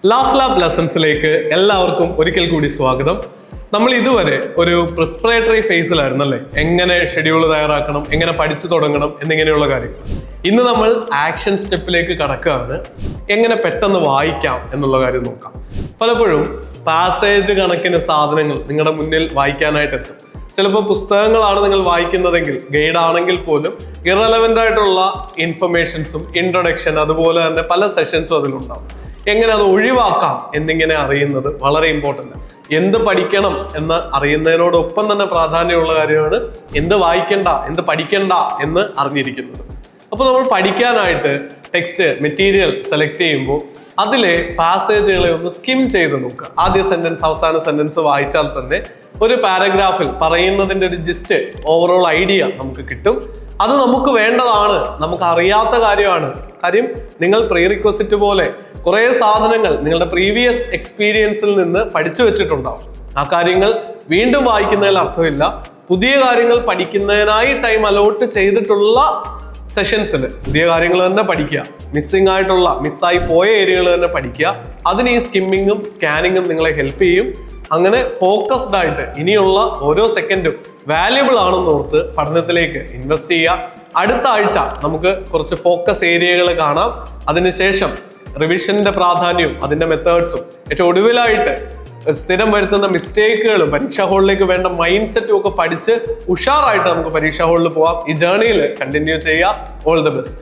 Last lab ലെസൺസിലേക്ക് എല്ലാവർക്കും ഒരിക്കൽ കൂടി സ്വാഗതം. നമ്മൾ ഇതുവരെ ഒരു പ്രിപ്പറേറ്ററി ഫേസിലായിരുന്നു അല്ലേ, എങ്ങനെ ഷെഡ്യൂൾ തയ്യാറാക്കണം, എങ്ങനെ പഠിച്ചു തുടങ്ങണം എന്നിങ്ങനെയുള്ള കാര്യങ്ങൾ. ഇന്ന് നമ്മൾ ആക്ഷൻ സ്റ്റെപ്പിലേക്ക് കടക്കുകയാണ്. എങ്ങനെ പെട്ടെന്ന് വായിക്കാം എന്നുള്ള കാര്യം നോക്കാം. പലപ്പോഴും പാസേജ് കണക്കിന് സാധനങ്ങൾ നിങ്ങളുടെ മുന്നിൽ വായിക്കാനായിട്ട് എത്തും. ചിലപ്പോൾ പുസ്തകങ്ങളാണ് നിങ്ങൾ വായിക്കുന്നതെങ്കിൽ, ഗൈഡ് ആണെങ്കിൽ പോലും ഇറലവൻ്റ് ആയിട്ടുള്ള ഇൻഫർമേഷൻസും ഇൻട്രൊഡക്ഷൻ അതുപോലെ തന്നെ പല സെഷൻസും അതിലുണ്ടാവും. എങ്ങനെ അത് ഒഴിവാക്കാം എന്നിങ്ങനെ അറിയുന്നത് വളരെ ഇമ്പോർട്ടൻ്റ്. എന്ത് പഠിക്കണം എന്ന് അറിയുന്നതിനോടൊപ്പം തന്നെ പ്രാധാന്യമുള്ള കാര്യമാണ് എന്ത് വായിക്കണ്ട, എന്ത് പഠിക്കണ്ട എന്ന് അറിഞ്ഞിരിക്കുന്നത്. അപ്പോൾ നമ്മൾ പഠിക്കാനായിട്ട് ടെക്സ്റ്റ് മെറ്റീരിയൽ സെലക്ട് ചെയ്യുമ്പോൾ അതിലെ പാസേജുകളെ ഒന്ന് സ്കിം ചെയ്ത് നോക്കുക. ആദ്യ സെന്റൻസ് അവസാന സെന്റൻസ് വായിച്ചാൽ തന്നെ ഒരു പാരഗ്രാഫിൽ പറയുന്നതിൻ്റെ ഒരു ജിസ്റ്റ്, ഓവറോൾ ഐഡിയ നമുക്ക് കിട്ടും. അത് നമുക്ക് വേണ്ടതാണ്, നമുക്ക് അറിയാത്ത കാര്യമാണ്. കാര്യം നിങ്ങൾ പ്രീ റിക്വസിറ്റ് പോലെ കുറേ സാധനങ്ങൾ നിങ്ങളുടെ പ്രീവിയസ് എക്സ്പീരിയൻസിൽ നിന്ന് പഠിച്ചു വെച്ചിട്ടുണ്ടാവും. ആ കാര്യങ്ങൾ വീണ്ടും വായിക്കുന്നതിൽ അർത്ഥമില്ല. പുതിയ കാര്യങ്ങൾ പഠിക്കുന്നതിനായി ടൈം അലോട്ട് ചെയ്തിട്ടുള്ള സെഷൻസിൽ പുതിയ കാര്യങ്ങൾ തന്നെ പഠിക്കുക. മിസ്സായി പോയ ഏരിയകൾ തന്നെ പഠിക്കുക. അതിന് ഈ സ്കിമ്മിങ്ങും സ്കാനിങ്ങും നിങ്ങളെ ഹെൽപ്പ് ചെയ്യും. അങ്ങനെ ഫോക്കസ്ഡ് ആയിട്ട് ഇനിയുള്ള ഓരോ സെക്കൻഡും വാല്യുബിൾ ആണെന്ന് ഓർത്ത് പഠനത്തിലേക്ക് ഇൻവെസ്റ്റ് ചെയ്യുക. അടുത്ത ആഴ്ച നമുക്ക് കുറച്ച് ഫോക്കസ് ഏരിയകൾ കാണാം. അതിനുശേഷം റിവിഷന്റെ പ്രാധാന്യവും അതിന്റെ മെത്തേഡ്സും, ഏറ്റവും ഒടുവിലായിട്ട് സ്ഥിരം വരുത്തുന്ന മിസ്റ്റേക്കുകളും പരീക്ഷാ ഹാളിലേക്ക് വേണ്ട മൈൻഡ് സെറ്റും ഒക്കെ പഠിച്ച് ഉഷാറായിട്ട് നമുക്ക് പരീക്ഷാ ഹാളിൽ പോവാം. ഈ ജേർണിയിൽ കണ്ടിന്യൂ ചെയ്യുക. All the best.